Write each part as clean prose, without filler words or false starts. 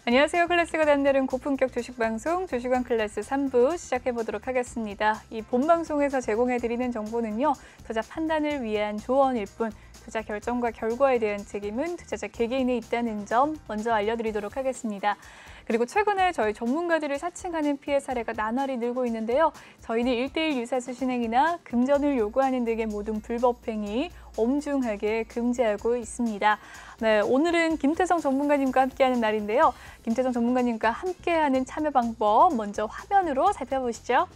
안녕하세요. 클래스가 단다른 고품격 주식방송 주식왕 클래스 3부 시작해보도록 하겠습니다. 이 본방송에서 제공해드리는 정보는요. 투자 판단을 위한 조언일 뿐 투자 결정과 결과에 대한 책임은 투자자 개개인에 있다는 점 먼저 알려드리도록 하겠습니다. 그리고 최근에 저희 전문가들을 사칭하는 피해 사례가 나날이 늘고 있는데요. 저희는 1:1 유사수 신행이나 금전을 요구하는 등의 모든 불법 행위 엄중하게 금지하고 있습니다. 네, 오늘은 김태성 전문가님과 함께하는 날인데요. 김태성 전문가님과 함께하는 참여 방법 먼저 화면으로 살펴보시죠.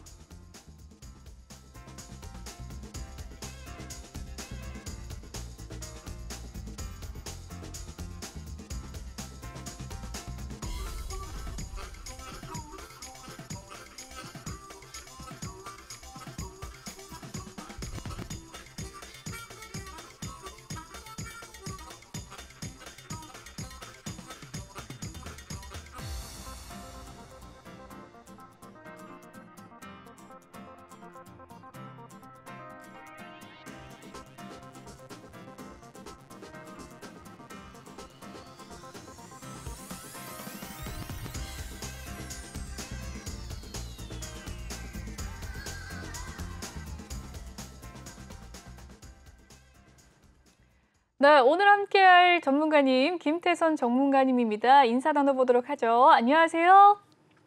네, 오늘 함께할 전문가님 김태선 전문가님입니다. 인사 나눠보도록 하죠. 안녕하세요.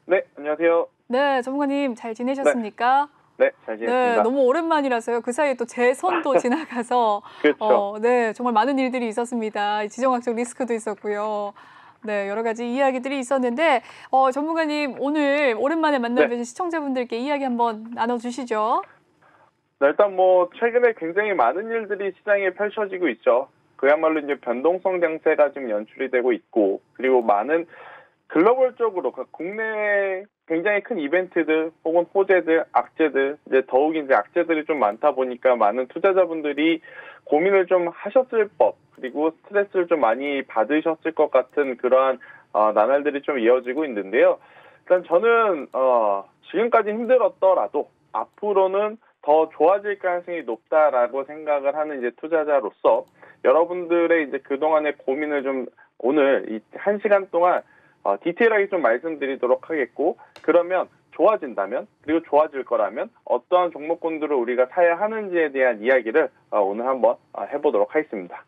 네, 안녕하세요. 네, 전문가님 잘 지내셨습니까? 네, 잘 지냈습니다. 네, 너무 오랜만이라서요. 그 사이에 또 재선도 지나가서 그렇죠. 네, 정말 많은 일들이 있었습니다. 지정학적 리스크도 있었고요. 네, 여러 가지 이야기들이 있었는데 전문가님 오늘 오랜만에 만나뵈신 시청자분들께 이야기 한번 나눠주시죠. 네, 일단 최근에 굉장히 많은 일들이 시장에 펼쳐지고 있죠. 그야말로 이제 변동성 장세가 지금 연출이 되고 있고, 그리고 많은 글로벌적으로 국내에 굉장히 큰 이벤트들 혹은 호재들, 악재들, 이제 더욱 이제 악재들이 좀 많다 보니까 많은 투자자분들이 고민을 좀 하셨을 법, 그리고 스트레스를 좀 많이 받으셨을 것 같은 그러한 나날들이 좀 이어지고 있는데요. 일단 저는 지금까지 힘들었더라도 앞으로는 더 좋아질 가능성이 높다라고 생각을 하는 이제 투자자로서 여러분들의 이제 그동안의 고민을 좀 오늘 이 1시간 동안 디테일하게 좀 말씀드리도록 하겠고, 그러면 좋아진다면, 그리고 좋아질 거라면 어떠한 종목군들을 우리가 사야 하는지에 대한 이야기를 오늘 한번 해보도록 하겠습니다.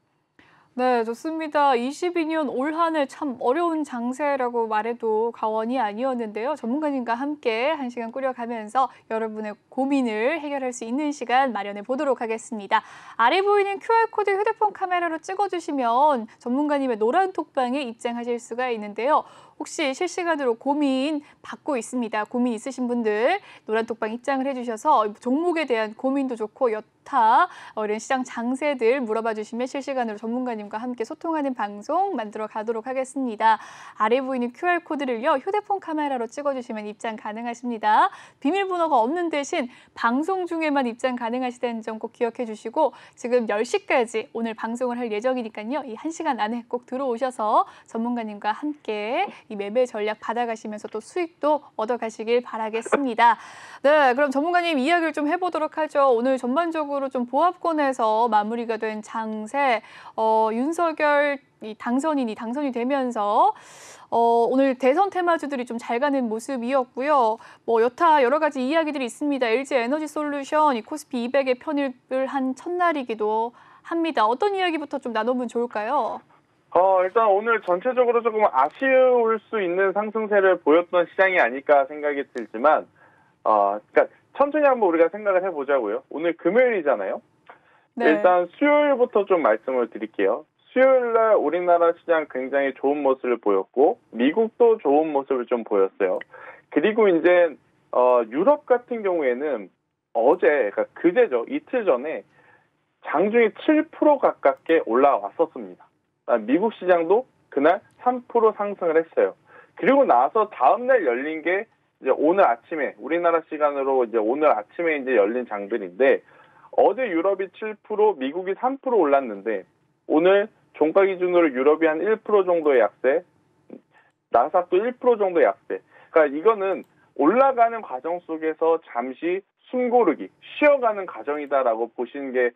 네, 좋습니다. 22년 올 한 해 참 어려운 장세라고 말해도 과언이 아니었는데요. 전문가님과 함께 1시간 꾸려가면서 여러분의 고민을 해결할 수 있는 시간 마련해 보도록 하겠습니다. 아래 보이는 QR코드 휴대폰 카메라로 찍어주시면 전문가님의 노란 톡방에 입장하실 수가 있는데요. 혹시 실시간으로 고민 받고 있습니다. 고민 있으신 분들 노란 톡방 입장을 해주셔서 종목에 대한 고민도 좋고 여타 이런 시장 장세들 물어봐 주시면 실시간으로 전문가님과 함께 소통하는 방송 만들어 가도록 하겠습니다. 아래 보이는 QR코드를요. 휴대폰 카메라로 찍어주시면 입장 가능하십니다. 비밀번호가 없는 대신 방송 중에만 입장 가능하시다는 점 꼭 기억해 주시고 지금 10시까지 오늘 방송을 할 예정이니까요. 이 1시간 안에 꼭 들어오셔서 전문가님과 함께 이 매매 전략 받아가시면서 또 수익도 얻어가시길 바라겠습니다. 네, 그럼 전문가님 이야기를 좀 해보도록 하죠. 오늘 전반적으로 좀 보합권에서 마무리가 된 장세, 윤석열 당선이 되면서 오늘 대선 테마주들이 좀 잘 가는 모습이었고요. 여타 여러 가지 이야기들이 있습니다. LG에너지솔루션, 이 코스피 200에 편입을 한 첫날이기도 합니다. 어떤 이야기부터 좀 나눠보면 좋을까요? 일단 오늘 전체적으로 조금 아쉬울 수 있는 상승세를 보였던 시장이 아닐까 생각이 들지만, 그러니까 천천히 한번 우리가 생각을 해보자고요. 오늘 금요일이잖아요. 네. 일단 수요일부터 좀 말씀을 드릴게요. 수요일날 우리나라 시장 굉장히 좋은 모습을 보였고, 미국도 좋은 모습을 좀 보였어요. 그리고 이제 유럽 같은 경우에는 그러니까 그제죠. 이틀 전에 장중에 7% 가깝게 올라왔었습니다. 미국 시장도 그날 3% 상승을 했어요. 그리고 나서 다음날 열린 게 이제 오늘 아침에 우리나라 시간으로 이제 오늘 아침에 이제 열린 장들인데, 어제 유럽이 7%, 미국이 3% 올랐는데 오늘 종가 기준으로 유럽이 한 1% 정도의 약세, 나스닥도 1% 정도의 약세. 그러니까 이거는 올라가는 과정 속에서 잠시 숨고르기, 쉬어가는 과정이다라고 보시는 게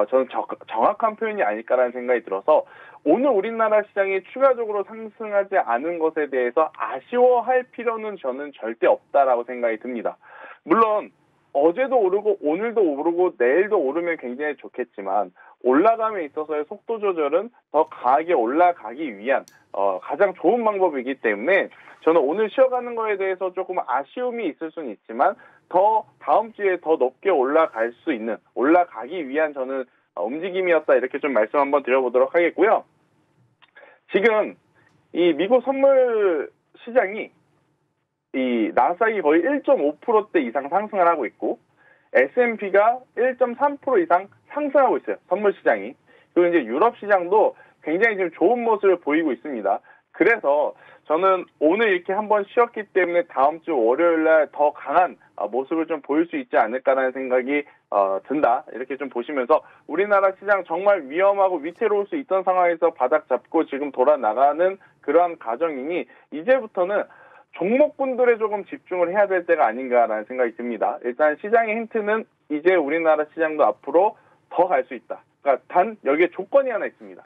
저는 정확한 표현이 아닐까라는 생각이 들어서 오늘 우리나라 시장이 추가적으로 상승하지 않은 것에 대해서 아쉬워할 필요는 저는 절대 없다라고 생각이 듭니다. 물론 어제도 오르고 오늘도 오르고 내일도 오르면 굉장히 좋겠지만 올라감에 있어서의 속도 조절은 더 강하게 올라가기 위한 가장 좋은 방법이기 때문에 저는 오늘 쉬어가는 거에 대해서 조금 아쉬움이 있을 수는 있지만 더 다음 주에 더 높게 올라갈 수 있는 올라가기 위한 저는 움직임이었다 이렇게 좀 말씀 한번 드려보도록 하겠고요. 지금 이 미국 선물 시장이 이 나스닥이 거의 1.5%대 이상 상승을 하고 있고 S&P가 1.3% 이상 상승하고 있어요. 선물 시장이. 그리고 이제 유럽 시장도 굉장히 지금 좋은 모습을 보이고 있습니다. 그래서 저는 오늘 이렇게 한번 쉬었기 때문에 다음 주 월요일 날 더 강한 모습을 좀 보일 수 있지 않을까라는 생각이 든다. 이렇게 좀 보시면서 우리나라 시장 정말 위험하고 위태로울 수 있던 상황에서 바닥 잡고 지금 돌아 나가는 그러한 과정이니 이제부터는 종목군들에 조금 집중을 해야 될 때가 아닌가라는 생각이 듭니다. 일단 시장의 힌트는 이제 우리나라 시장도 앞으로 더 갈 수 있다. 그러니까 단 여기에 조건이 하나 있습니다.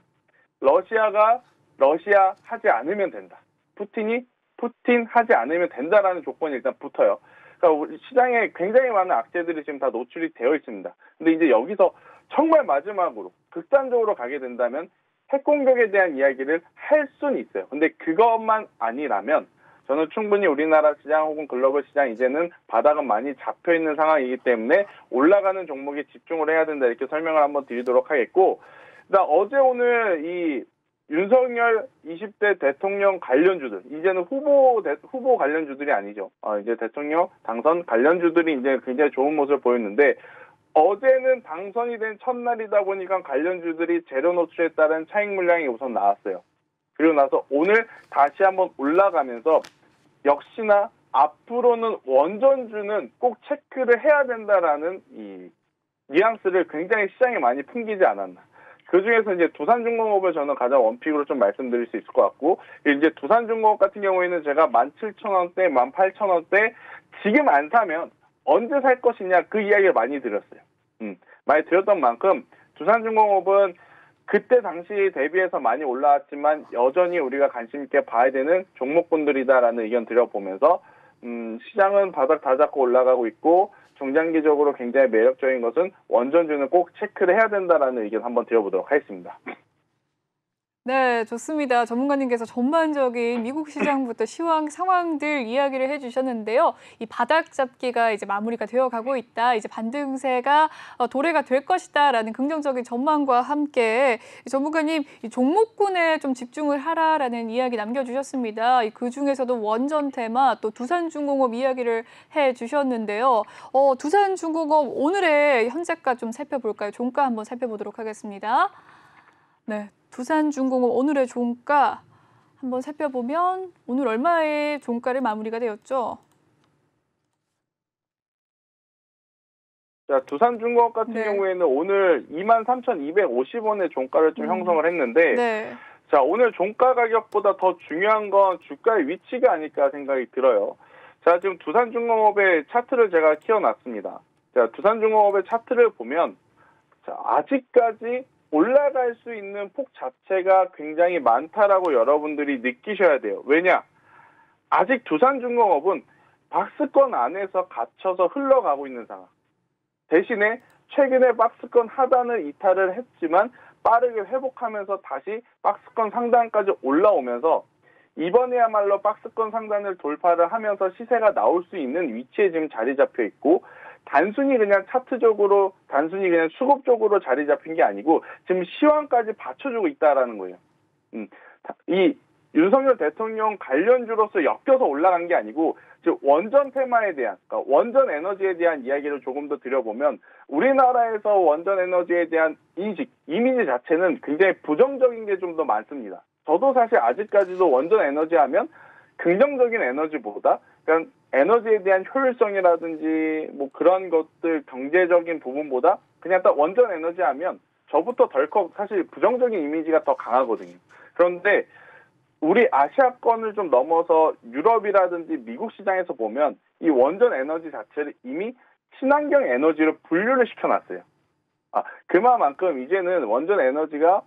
러시아가 러시아 하지 않으면 된다. 푸틴이 푸틴 하지 않으면 된다라는 조건이 일단 붙어요. 그러니까 우리 시장에 굉장히 많은 악재들이 지금 다 노출이 되어 있습니다. 근데 이제 여기서 정말 마지막으로 극단적으로 가게 된다면 핵 공격에 대한 이야기를 할 수는 있어요. 근데 그것만 아니라면 저는 충분히 우리나라 시장 혹은 글로벌 시장 이제는 바닥은 많이 잡혀있는 상황이기 때문에 올라가는 종목에 집중을 해야 된다 이렇게 설명을 한번 드리도록 하겠고 어제 오늘 이 윤석열 20대 대통령 관련주들 이제는 후보 관련주들이 아니죠. 이제 대통령 당선 관련주들이 이제 굉장히 좋은 모습을 보였는데 어제는 당선이 된 첫날이다 보니까 관련주들이 재료 노출에 따른 차익 물량이 우선 나왔어요. 그리고 나서 오늘 다시 한번 올라가면서 역시나 앞으로는 원전주는 꼭 체크를 해야 된다라는 이 뉘앙스를 굉장히 시장에 많이 풍기지 않았나. 그 중에서 이제 두산중공업을 저는 가장 원픽으로 좀 말씀드릴 수 있을 것 같고, 이제 두산중공업 같은 경우에는 제가 17,000원대, 18,000원대 지금 안 사면 언제 살 것이냐 그 이야기를 많이 드렸어요. 많이 드렸던 만큼 두산중공업은 그때 당시 대비해서 많이 올라왔지만 여전히 우리가 관심 있게 봐야 되는 종목군들이다라는 의견 드려보면서 시장은 바닥 다 잡고 올라가고 있고 중장기적으로 굉장히 매력적인 것은 원전주는 꼭 체크를 해야 된다라는 의견 한번 드려보도록 하겠습니다. 네, 좋습니다. 전문가님께서 전반적인 미국 시장부터 시황 상황들 이야기를 해주셨는데요. 이 바닥 잡기가 이제 마무리가 되어가고 있다. 이제 반등세가 도래가 될 것이다라는 긍정적인 전망과 함께 전문가님 이 종목군에 좀 집중을 하라라는 이야기 남겨주셨습니다. 그 중에서도 원전 테마 또 두산중공업 이야기를 해주셨는데요. 두산중공업 오늘의 현재가 좀 살펴볼까요? 종가 한번 살펴보도록 하겠습니다. 네. 두산중공업 오늘의 종가 한번 살펴보면 오늘 얼마의 종가를 마무리가 되었죠? 자, 두산중공업 같은 경우에는 오늘 23,250원의 종가를 좀 형성을 했는데 자, 오늘 종가 가격보다 더 중요한 건 주가의 위치가 아닐까 생각이 들어요. 자, 지금 두산중공업의 차트를 제가 키워놨습니다. 자, 두산중공업의 차트를 보면 자, 아직까지 올라갈 수 있는 폭 자체가 굉장히 많다라고 여러분들이 느끼셔야 돼요. 왜냐? 아직 두산중공업은 박스권 안에서 갇혀서 흘러가고 있는 상황. 대신에 최근에 박스권 하단을 이탈을 했지만 빠르게 회복하면서 다시 박스권 상단까지 올라오면서 이번에야말로 박스권 상단을 돌파를 하면서 시세가 나올 수 있는 위치에 지금 자리 잡혀 있고 단순히 그냥 차트적으로 단순히 그냥 수급적으로 자리 잡힌 게 아니고 지금 시황까지 받쳐주고 있다라는 거예요. 이 윤석열 대통령 관련주로서 엮여서 올라간 게 아니고 즉 원전 테마에 대한 그러니까 원전 에너지에 대한 이야기를 조금 더 드려보면 우리나라에서 원전 에너지에 대한 인식, 이미지 자체는 굉장히 부정적인 게 좀 더 많습니다. 저도 사실 아직까지도 원전 에너지 하면 긍정적인 에너지보다 그냥 에너지에 대한 효율성이라든지 뭐 그런 것들 경제적인 부분보다 그냥 딱 원전 에너지 하면 저부터 덜컥 사실 부정적인 이미지가 더 강하거든요. 그런데 우리 아시아권을 좀 넘어서 유럽이라든지 미국 시장에서 보면 이 원전 에너지 자체를 이미 친환경 에너지로 분류를 시켜놨어요. 그만큼 이제는 원전 에너지가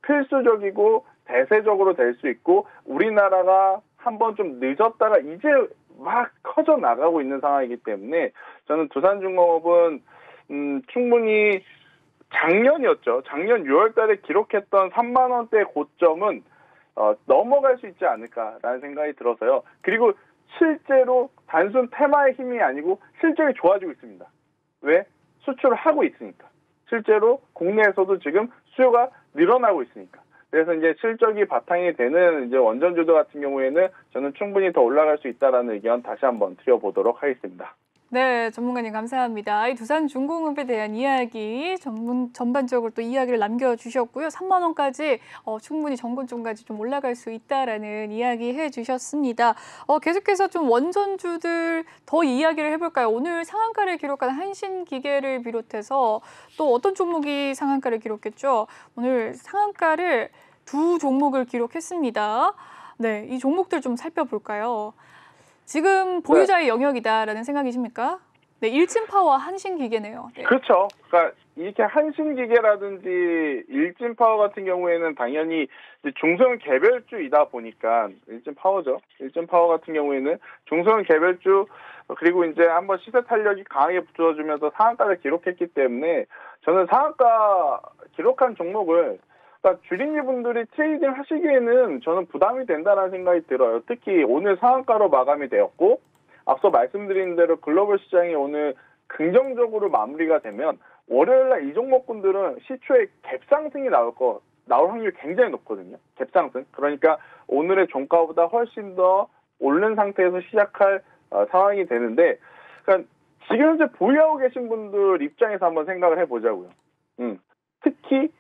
필수적이고 대세적으로 될 수 있고 우리나라가 한번 좀 늦었다가 이제 막 커져 나가고 있는 상황이기 때문에 저는 두산중공업은 충분히 작년이었죠. 작년 6월 달에 기록했던 3만 원대 고점은 넘어갈 수 있지 않을까라는 생각이 들어서요. 그리고 실제로 단순 테마의 힘이 아니고 실적이 좋아지고 있습니다. 왜? 수출을 하고 있으니까. 실제로 국내에서도 지금 수요가 늘어나고 있으니까. 그래서 이제 실적이 바탕이 되는 이제 원전주도 같은 경우에는 저는 충분히 더 올라갈 수 있다라는 의견 다시 한번 드려보도록 하겠습니다. 네, 전문가님 감사합니다. 이 두산중공업에 대한 이야기 전반적으로 또 이야기를 남겨주셨고요. 3만 원까지 충분히 정권점까지 좀 올라갈 수 있다라는 이야기 해주셨습니다. 계속해서 좀 원전주들 더 이야기를 해볼까요? 오늘 상한가를 기록한 한신기계를 비롯해서 또 어떤 종목이 상한가를 기록했죠? 오늘 상한가를 두 종목을 기록했습니다. 네, 이 종목들 좀 살펴볼까요? 지금 보유자의 영역이다라는 생각이십니까? 네, 일진파워 한신기계네요. 네. 그렇죠. 그러니까 이렇게 한신기계라든지 일진파워 같은 경우에는 당연히 중소형 개별주이다 보니까 일진파워죠. 일진파워 같은 경우에는 중소형 개별주 그리고 이제 한번 시세 탄력이 강하게 붙어주면서 상한가를 기록했기 때문에 저는 상한가 기록한 종목을 그러니까 주린이분들이 트레이딩 하시기에는 저는 부담이 된다는 생각이 들어요. 특히 오늘 상한가로 마감이 되었고 앞서 말씀드린 대로 글로벌 시장이 오늘 긍정적으로 마무리가 되면 월요일날 이 종목군들은 시초에 갭상승이 나올 확률이 굉장히 높거든요. 갭상승. 그러니까 오늘의 종가보다 훨씬 더 오른 상태에서 시작할 상황이 되는데 그러니까 지금 현재 보유하고 계신 분들 입장에서 한번 생각을 해보자고요. 특히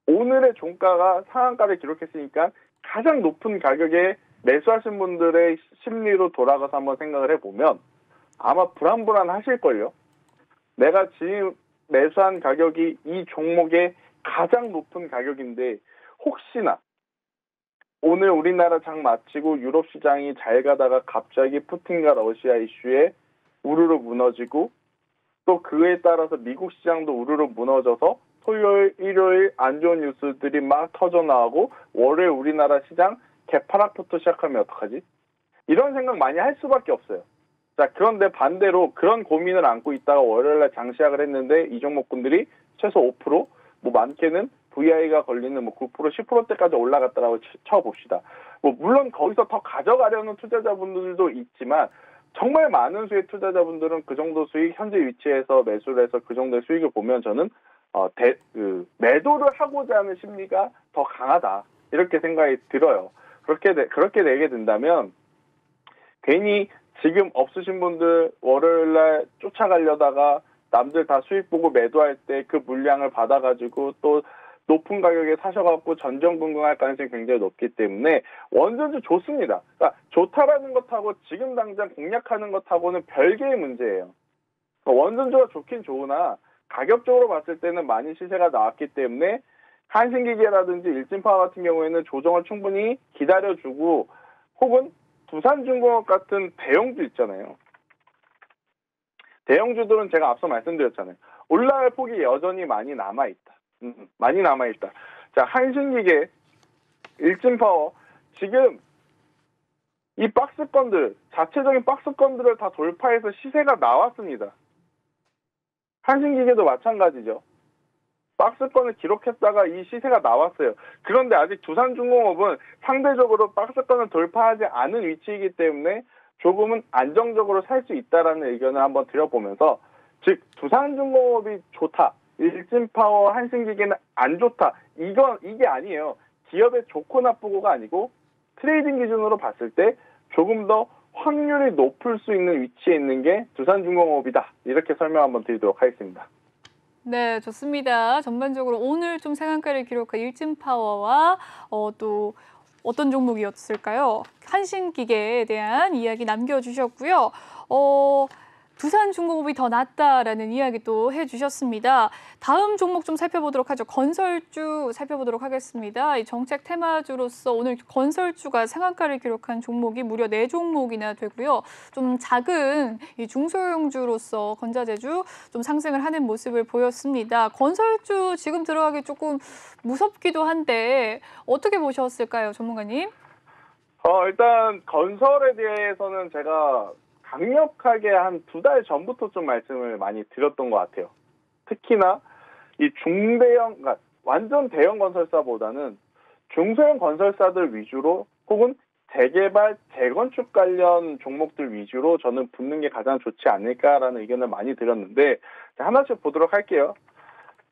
오늘의 종가가 상한가를 기록했으니까 가장 높은 가격에 매수하신 분들의 심리로 돌아가서 한번 생각을 해보면 아마 불안불안하실걸요. 내가 지금 매수한 가격이 이 종목의 가장 높은 가격인데 혹시나 오늘 우리나라 장 마치고 유럽 시장이 잘 가다가 갑자기 푸틴과 러시아 이슈에 우르르 무너지고 또 그에 따라서 미국 시장도 우르르 무너져서 토요일, 일요일 안 좋은 뉴스들이 막 터져나오고 월요일 우리나라 시장 개파락부터 시작하면 어떡하지? 이런 생각 많이 할 수밖에 없어요. 자, 그런데 반대로 그런 고민을 안고 있다가 월요일날 장시작을 했는데 이 종목군들이 최소 5%, 뭐 많게는 VI가 걸리는 뭐 9%, 10%대까지 올라갔다라고 쳐봅시다. 뭐 물론 거기서 더 가져가려는 투자자분들도 있지만 정말 많은 수의 투자자분들은 그 정도 수익 현재 위치에서 매수를 해서 그 정도의 수익을 보면 저는 매도를 하고자 하는 심리가 더 강하다 이렇게 생각이 들어요. 그렇게 되게 된다면 괜히 지금 없으신 분들 월요일날 쫓아가려다가 남들 다 수익 보고 매도할 때 그 물량을 받아가지고 또 높은 가격에 사셔갖고 전전긍긍할 가능성이 굉장히 높기 때문에 원전주 좋습니다. 그러니까 좋다라는 것하고 지금 당장 공략하는 것하고는 별개의 문제예요. 그러니까 원전주가 좋긴 좋으나 가격적으로 봤을 때는 많이 시세가 나왔기 때문에 한신기계라든지 일진파워 같은 경우에는 조정을 충분히 기다려주고 혹은 두산중공업 같은 대형주 있잖아요. 대형주들은 제가 앞서 말씀드렸잖아요. 올라갈 폭이 여전히 많이 남아있다. 많이 남아있다. 자, 한신기계, 일진파워 지금 이 박스권들, 자체적인 박스권들을 다 돌파해서 시세가 나왔습니다. 한신기계도 마찬가지죠. 박스권을 기록했다가 이 시세가 나왔어요. 그런데 아직 두산중공업은 상대적으로 박스권을 돌파하지 않은 위치이기 때문에 조금은 안정적으로 살 수 있다라는 의견을 한번 드려보면서 즉 두산중공업이 좋다. 일진파워 한신기계는 안 좋다. 이게 아니에요. 기업의 좋고 나쁘고가 아니고 트레이딩 기준으로 봤을 때 조금 더 확률이 높을 수 있는 위치에 있는 게 두산중공업이다. 이렇게 설명 한번 드리도록 하겠습니다. 네, 좋습니다. 전반적으로 오늘 좀 상한가를 기록한 일진파워와 또 어떤 종목이었을까요? 한신기계에 대한 이야기 남겨주셨고요. 두산중공업이 더 낫다라는 이야기 또 해주셨습니다. 다음 종목 좀 살펴보도록 하죠. 건설주 살펴보도록 하겠습니다. 이 정책 테마주로서 오늘 건설주가 상한가를 기록한 종목이 무려 4종목이나 되고요. 좀 작은 이 중소형주로서 건자재주 좀 상승을 하는 모습을 보였습니다. 건설주 지금 들어가기 조금 무섭기도 한데 어떻게 보셨을까요, 전문가님? 일단 건설에 대해서는 제가 강력하게 한 2달 전부터 좀 말씀을 많이 드렸던 것 같아요. 특히나 이 중대형, 그러니까 완전 대형 건설사보다는 중소형 건설사들 위주로 혹은 재개발, 재건축 관련 종목들 위주로 저는 붙는 게 가장 좋지 않을까라는 의견을 많이 드렸는데 하나씩 보도록 할게요.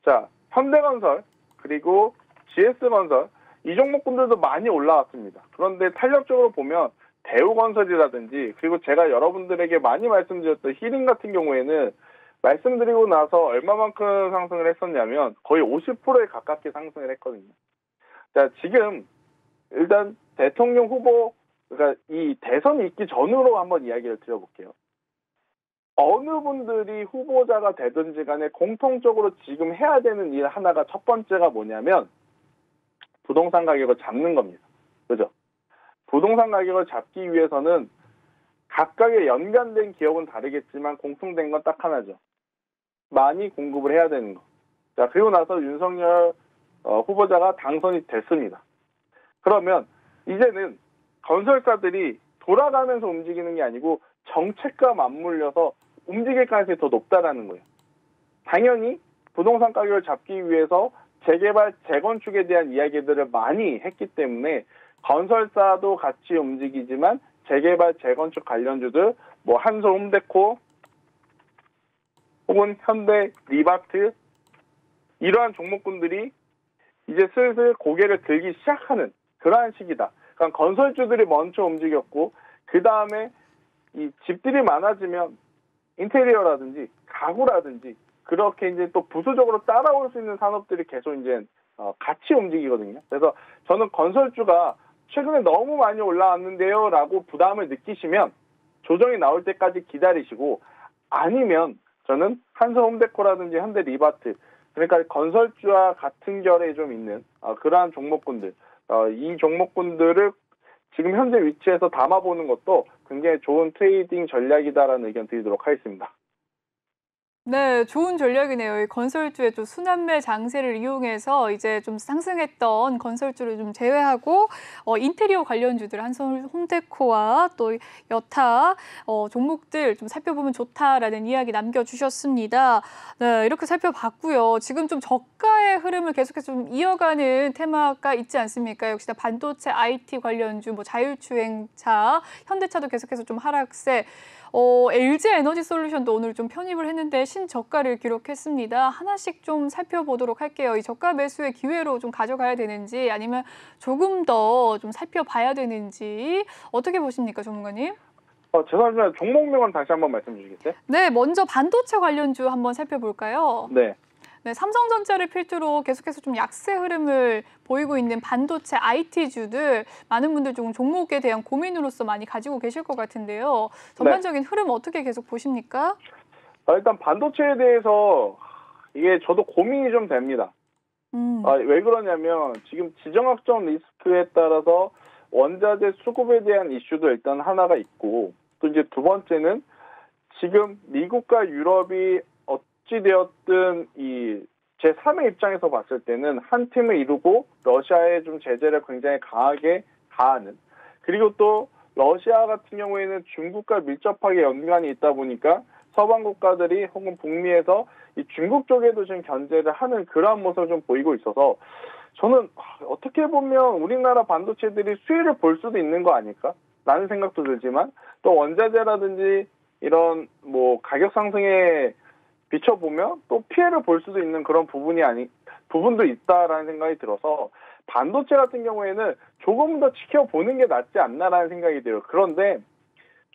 자, 현대건설 그리고 GS건설 이 종목군들도 많이 올라왔습니다. 그런데 탄력적으로 보면 대우건설이라든지 그리고 제가 여러분들에게 많이 말씀드렸던 히링 같은 경우에는 말씀드리고 나서 얼마만큼 상승을 했었냐면 거의 50%에 가깝게 상승을 했거든요. 자, 지금 일단 대통령 후보, 그러니까 이 대선이 있기 전으로 한번 이야기를 드려볼게요. 어느 분들이 후보자가 되든지 간에 공통적으로 지금 해야 되는 일 하나가 첫 번째가 뭐냐면 부동산 가격을 잡는 겁니다. 그죠? 부동산 가격을 잡기 위해서는 각각의 연관된 기업은 다르겠지만 공통된 건 딱 하나죠. 많이 공급을 해야 되는 거. 자, 그리고 나서 윤석열 후보자가 당선이 됐습니다. 그러면 이제는 건설사들이 돌아가면서 움직이는 게 아니고 정책과 맞물려서 움직일 가능성이 더 높다라는 거예요. 당연히 부동산 가격을 잡기 위해서 재개발, 재건축에 대한 이야기들을 많이 했기 때문에 건설사도 같이 움직이지만 재개발, 재건축 관련주들 뭐 한솔 홈데코 혹은 현대 리바트 이러한 종목군들이 이제 슬슬 고개를 들기 시작하는 그러한 시기다. 그러니까 건설주들이 먼저 움직였고 그 다음에 이 집들이 많아지면 인테리어라든지 가구라든지 그렇게 이제 또 부수적으로 따라올 수 있는 산업들이 계속 이제 같이 움직이거든요. 그래서 저는 건설주가 최근에 너무 많이 올라왔는데요 라고 부담을 느끼시면 조정이 나올 때까지 기다리시고 아니면 저는 한솔 홈데코라든지 현대 리바트 그러니까 건설주와 같은 결에 좀 있는 그러한 종목군들 이 종목군들을 지금 현재 위치에서 담아보는 것도 굉장히 좋은 트레이딩 전략이다라는 의견 드리도록 하겠습니다. 네, 좋은 전략이네요. 이 건설주의 좀 순환매 장세를 이용해서 이제 좀 상승했던 건설주를 좀 제외하고 인테리어 관련주들 한솔 홈데코와 또 여타 종목들 좀 살펴보면 좋다라는 이야기 남겨주셨습니다. 네, 이렇게 살펴봤고요. 지금 좀 저가의 흐름을 계속해서 좀 이어가는 테마가 있지 않습니까? 역시나 반도체 IT 관련주, 뭐 자율주행차, 현대차도 계속해서 좀 하락세. LG 에너지 솔루션도 오늘 좀 편입을 했는데 신저가를 기록했습니다. 하나씩 좀 살펴보도록 할게요. 이 저가 매수의 기회로 좀 가져가야 되는지 아니면 조금 더 좀 살펴봐야 되는지 어떻게 보십니까, 전문가님? 죄송합니다. 종목명은 다시 한번 말씀 주시겠어요? 네, 먼저 반도체 관련주 한번 살펴볼까요? 네. 네, 삼성전자를 필두로 계속해서 좀 약세 흐름을 보이고 있는 반도체 IT주들 많은 분들 좀 종목에 대한 고민으로서 많이 가지고 계실 것 같은데요. 전반적인 흐름 어떻게 계속 보십니까? 일단 반도체에 대해서 이게 저도 고민이 좀 됩니다. 왜 그러냐면 지금 지정학적 리스크에 따라서 원자재 수급에 대한 이슈도 일단 하나가 있고 또 이제 두 번째는 지금 미국과 유럽이 어찌되었든 이 제3의 입장에서 봤을 때는 한 팀을 이루고 러시아에 좀 제재를 굉장히 강하게 가하는 그리고 또 러시아 같은 경우에는 중국과 밀접하게 연관이 있다 보니까 서방 국가들이 혹은 북미에서 이 중국 쪽에도 지금 견제를 하는 그러한 모습을 좀 보이고 있어서 저는 어떻게 보면 우리나라 반도체들이 수혜를 볼 수도 있는 거 아닐까? 라는 생각도 들지만 또 원자재라든지 이런 뭐 가격 상승에 비춰보면 또 피해를 볼 수도 있는 그런 부분도 있다라는 생각이 들어서 반도체 같은 경우에는 조금 더 지켜보는 게 낫지 않나라는 생각이 들어요. 그런데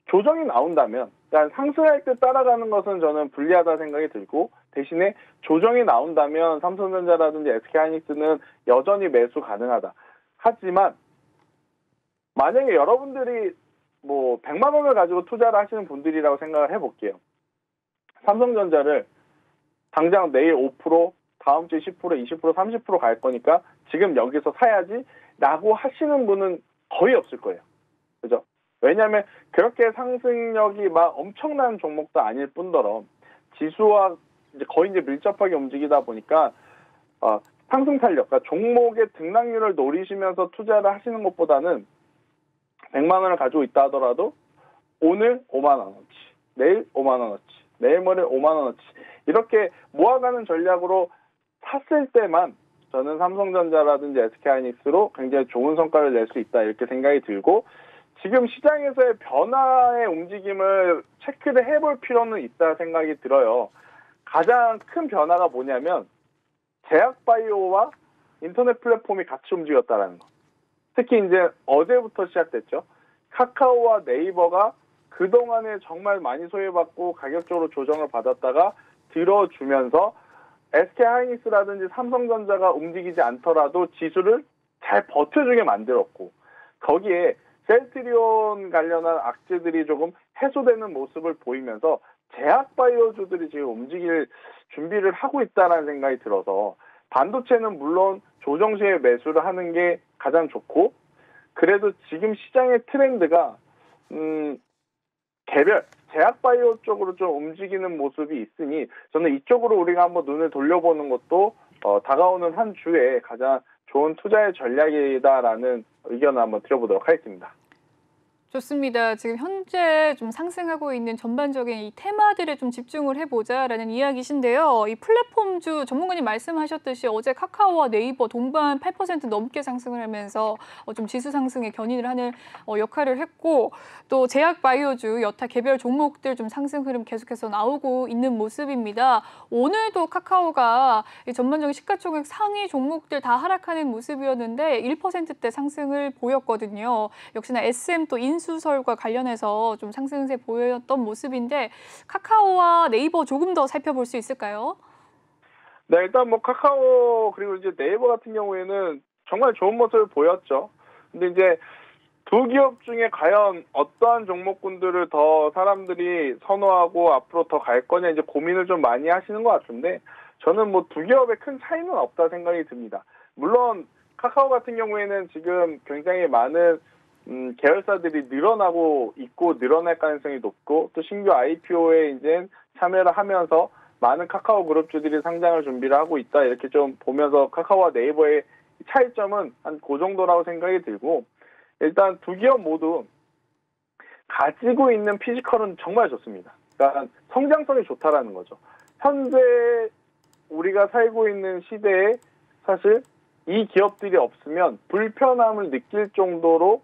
조정이 나온다면 그러니까 상승할 때 따라가는 것은 저는 불리하다 생각이 들고 대신에 조정이 나온다면 삼성전자라든지 SK하이닉스는 여전히 매수 가능하다. 하지만 만약에 여러분들이 뭐 100만 원을 가지고 투자를 하시는 분들이라고 생각을 해볼게요. 삼성전자를 당장 내일 5%, 다음 주에 10%, 20%, 30%갈 거니까 지금 여기서 사야지 라고 하시는 분은 거의 없을 거예요. 그죠? 왜냐하면 그렇게 상승력이 막 엄청난 종목도 아닐 뿐더러 지수와 이제 거의 이제 밀접하게 움직이다 보니까 상승 탄력, 그러니까 종목의 등락률을 노리시면서 투자를 하시는 것보다는 100만 원을 가지고 있다 하더라도 오늘 5만 원어치, 내일 5만 원어치, 내일 모레 5만 원어치 이렇게 모아가는 전략으로 샀을 때만 저는 삼성전자라든지 SK하이닉스로 굉장히 좋은 성과를 낼 수 있다 이렇게 생각이 들고 지금 시장에서의 변화의 움직임을 체크를 해볼 필요는 있다 생각이 들어요. 가장 큰 변화가 뭐냐면 제약바이오와 인터넷 플랫폼이 같이 움직였다라는 거. 특히 이제 어제부터 시작됐죠. 카카오와 네이버가 그동안에 정말 많이 소외받고 가격적으로 조정을 받았다가 들어주면서 SK하이닉스라든지 삼성전자가 움직이지 않더라도 지수를 잘 버텨주게 만들었고 거기에 셀트리온 관련한 악재들이 조금 해소되는 모습을 보이면서 제약바이오주들이 지금 움직일 준비를 하고 있다는 생각이 들어서 반도체는 물론 조정 시에 매수를 하는 게 가장 좋고 그래도 지금 시장의 트렌드가 개별 제약바이오 쪽으로 좀 움직이는 모습이 있으니 저는 이쪽으로 우리가 한번 눈을 돌려보는 것도 다가오는 한 주에 가장 좋은 투자의 전략이다라는 의견을 한번 드려보도록 하겠습니다. 좋습니다. 지금 현재 좀 상승하고 있는 전반적인 이 테마들에 좀 집중을 해보자라는 이야기신데요. 이 플랫폼주 전문가님 말씀하셨듯이 어제 카카오와 네이버 동반 8% 넘게 상승을 하면서 좀 지수 상승에 견인을 하는 역할을 했고 또 제약바이오주 여타 개별 종목들 좀 상승 흐름 계속해서 나오고 있는 모습입니다. 오늘도 카카오가 이 전반적인 시가총액 상위 종목들 다 하락하는 모습이었는데 1%대 상승을 보였거든요. 역시나 SM 또 인수설과 관련해서 좀 상승세 보였던 모습인데 카카오와 네이버 조금 더 살펴볼 수 있을까요? 네, 일단 뭐 카카오 그리고 이제 네이버 같은 경우에는 정말 좋은 모습을 보였죠. 근데 이제 두 기업 중에 과연 어떠한 종목군들을 더 사람들이 선호하고 앞으로 더 갈 거냐 이제 고민을 좀 많이 하시는 것 같은데 저는 뭐 두 기업에 큰 차이는 없다 생각이 듭니다. 물론 카카오 같은 경우에는 지금 굉장히 많은 계열사들이 늘어나고 있고 늘어날 가능성이 높고 또 신규 IPO에 이제 참여를 하면서 많은 카카오 그룹주들이 상장을 준비를 하고 있다 이렇게 좀 보면서 카카오와 네이버의 차이점은 한 그 정도라고 생각이 들고 일단 두 기업 모두 가지고 있는 피지컬은 정말 좋습니다. 그러니까 성장성이 좋다라는 거죠. 현재 우리가 살고 있는 시대에 사실 이 기업들이 없으면 불편함을 느낄 정도로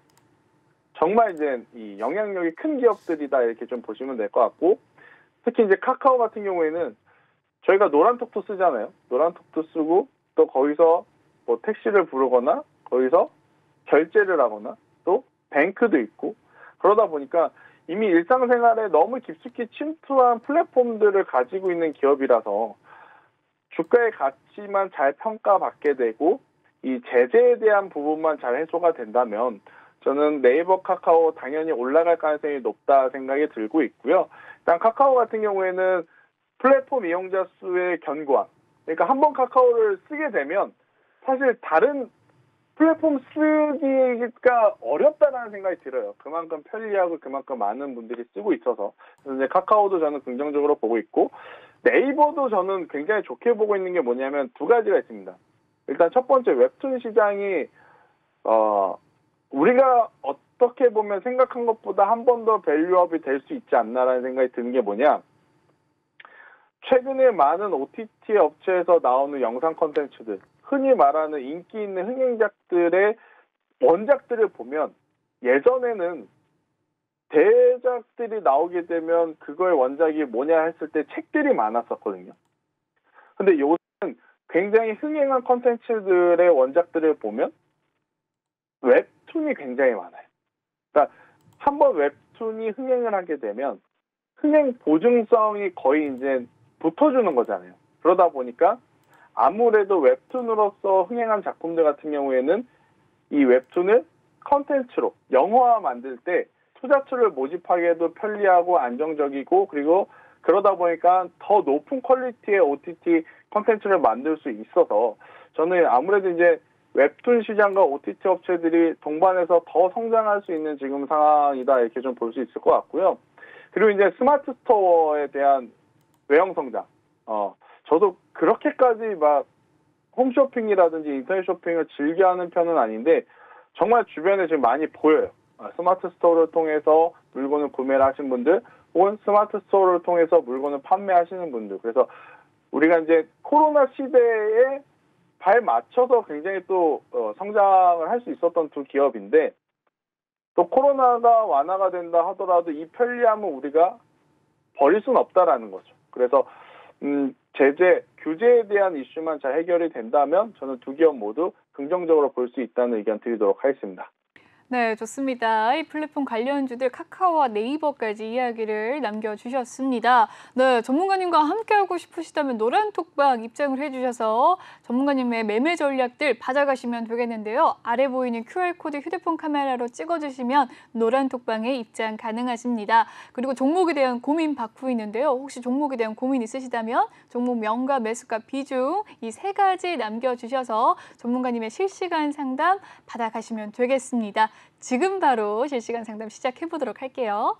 정말 이제 이 영향력이 큰 기업들이다 이렇게 좀 보시면 될 것 같고 특히 이제 카카오 같은 경우에는 저희가 노란톡도 쓰잖아요. 노란톡도 쓰고 또 거기서 뭐 택시를 부르거나 거기서 결제를 하거나 또 뱅크도 있고 그러다 보니까 이미 일상생활에 너무 깊숙이 침투한 플랫폼들을 가지고 있는 기업이라서 주가의 가치만 잘 평가받게 되고 이 제재에 대한 부분만 잘 해소가 된다면 저는 네이버, 카카오 당연히 올라갈 가능성이 높다 생각이 들고 있고요. 일단 카카오 같은 경우에는 플랫폼 이용자 수의 견고함. 그러니까 한번 카카오를 쓰게 되면 사실 다른 플랫폼 쓰기가 어렵다는 생각이 들어요. 그만큼 편리하고 그만큼 많은 분들이 쓰고 있어서. 그래서 이제 카카오도 저는 긍정적으로 보고 있고 네이버도 저는 굉장히 좋게 보고 있는 게 뭐냐면 두 가지가 있습니다. 일단 첫 번째 웹툰 시장이 우리가 어떻게 보면 생각한 것보다 한 번 더 밸류업이 될 수 있지 않나라는 생각이 드는 게 뭐냐. 최근에 많은 OTT 업체에서 나오는 영상 콘텐츠들, 흔히 말하는 인기 있는 흥행작들의 원작들을 보면 예전에는 대작들이 나오게 되면 그거의 원작이 뭐냐 했을 때 책들이 많았었거든요. 근데 요새는 굉장히 흥행한 콘텐츠들의 원작들을 보면 웹툰이 굉장히 많아요. 그러니까 한번 웹툰이 흥행을 하게 되면 흥행 보증성이 거의 이제 붙어주는 거잖아요. 그러다 보니까 아무래도 웹툰으로서 흥행한 작품들 같은 경우에는 이 웹툰을 컨텐츠로 영화화 만들 때 투자처를 모집하기에도 편리하고 안정적이고 그리고 그러다 보니까 더 높은 퀄리티의 OTT 콘텐츠를 만들 수 있어서 저는 아무래도 이제 웹툰 시장과 OTT 업체들이 동반해서 더 성장할 수 있는 지금 상황이다 이렇게 좀 볼 수 있을 것 같고요. 그리고 이제 스마트 스토어에 대한 외형 성장. 저도 그렇게까지 막 홈쇼핑이라든지 인터넷 쇼핑을 즐겨하는 편은 아닌데 정말 주변에 지금 많이 보여요. 스마트 스토어를 통해서 물건을 구매를 하신 분들 혹은 스마트 스토어를 통해서 물건을 판매하시는 분들. 그래서 우리가 이제 코로나 시대에 발 맞춰서 굉장히 또 성장을 할 수 있었던 두 기업인데 또 코로나가 완화가 된다 하더라도 이 편리함은 우리가 버릴 수는 없다라는 거죠. 그래서 제재, 규제에 대한 이슈만 잘 해결이 된다면 저는 두 기업 모두 긍정적으로 볼 수 있다는 의견 드리도록 하겠습니다. 네, 좋습니다. 이 플랫폼 관련주들 카카오와 네이버까지 이야기를 남겨주셨습니다. 네, 전문가님과 함께하고 싶으시다면 노란톡방 입장을 해주셔서 전문가님의 매매 전략들 받아가시면 되겠는데요. 아래 보이는 QR코드 휴대폰 카메라로 찍어주시면 노란톡방에 입장 가능하십니다. 그리고 종목에 대한 고민 받고 있는데요. 혹시 종목에 대한 고민 있으시다면 종목명과 매수가 비중 이 세 가지 남겨주셔서 전문가님의 실시간 상담 받아가시면 되겠습니다. 지금 바로 실시간 상담 시작해 보도록 할게요.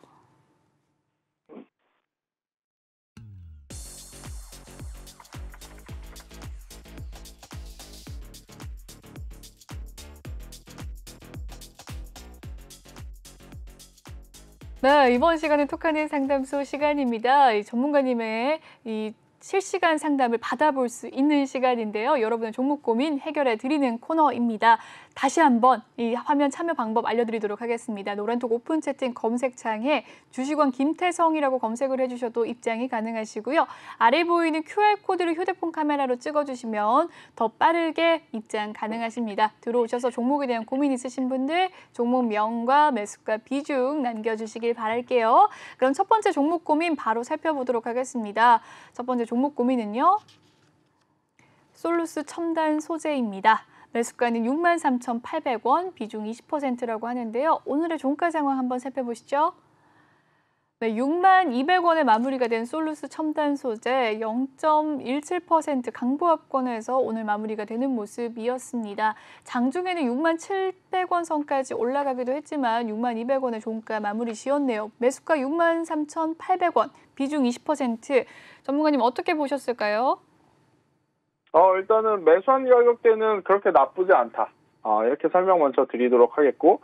네, 이번 시간은 톡하는 상담소 시간입니다. 이 전문가님의 이 실시간 상담을 받아볼 수 있는 시간인데요. 여러분의 종목 고민 해결해 드리는 코너입니다. 다시 한번 이 화면 참여 방법 알려드리도록 하겠습니다. 노란톡 오픈 채팅 검색창에 주식원 김태성이라고 검색을 해주셔도 입장이 가능하시고요. 아래 보이는 QR코드를 휴대폰 카메라로 찍어주시면 더 빠르게 입장 가능하십니다. 들어오셔서 종목에 대한 고민 있으신 분들 종목명과 매수가 비중 남겨주시길 바랄게요. 그럼 첫 번째 종목 고민 바로 살펴보도록 하겠습니다. 첫 번째 종목 고민은요. 솔루스 첨단 소재입니다. 매수가는 63,800원, 비중 20%라고 하는데요. 오늘의 종가 상황 한번 살펴보시죠. 네, 62,200원에 마무리가 된 솔루스 첨단 소재 0.17% 강보합권에서 오늘 마무리가 되는 모습이었습니다. 장중에는 67,000원 선까지 올라가기도 했지만 62,200원의 종가 마무리 지었네요. 매수가 63,800원, 비중 20%. 전문가님 어떻게 보셨을까요? 일단은 매수한 가격대는 그렇게 나쁘지 않다. 이렇게 설명 먼저 드리도록 하겠고,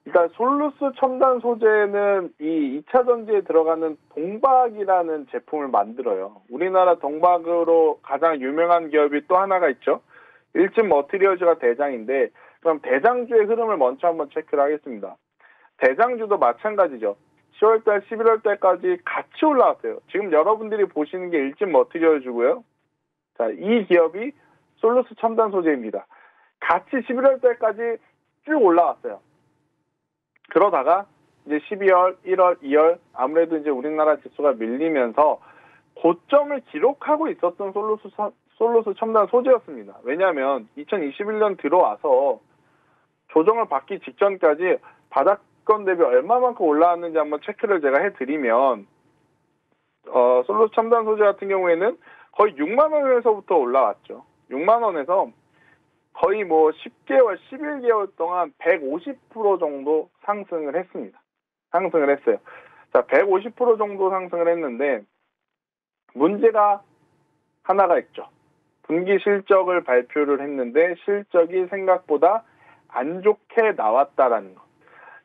일단 솔루스 첨단 소재는 이 2차 전지에 들어가는 동박이라는 제품을 만들어요. 우리나라 동박으로 가장 유명한 기업이 또 하나가 있죠. 일진 머티리얼즈가 대장인데, 그럼 대장주의 흐름을 먼저 한번 체크를 하겠습니다. 대장주도 마찬가지죠. 10월달, 11월달까지 같이 올라왔어요. 지금 여러분들이 보시는 게 일진 머티리얼즈고요. 자, 이 기업이 솔루스 첨단 소재입니다. 같이 11월 달까지 쭉 올라왔어요. 그러다가 이제 12월, 1월, 2월 아무래도 이제 우리나라 지수가 밀리면서 고점을 기록하고 있었던 솔루스 첨단 소재였습니다. 왜냐하면 2021년 들어와서 조정을 받기 직전까지 바닥권 대비 얼마만큼 올라왔는지 한번 체크를 제가 해드리면 솔루스 첨단 소재 같은 경우에는 거의 6만 원에서부터 올라왔죠. 6만 원에서 거의 뭐 10개월, 11개월 동안 150% 정도 상승을 했습니다. 상승을 했어요. 자, 150% 정도 상승을 했는데 문제가 하나가 있죠. 분기 실적을 발표를 했는데 실적이 생각보다 안 좋게 나왔다라는 것.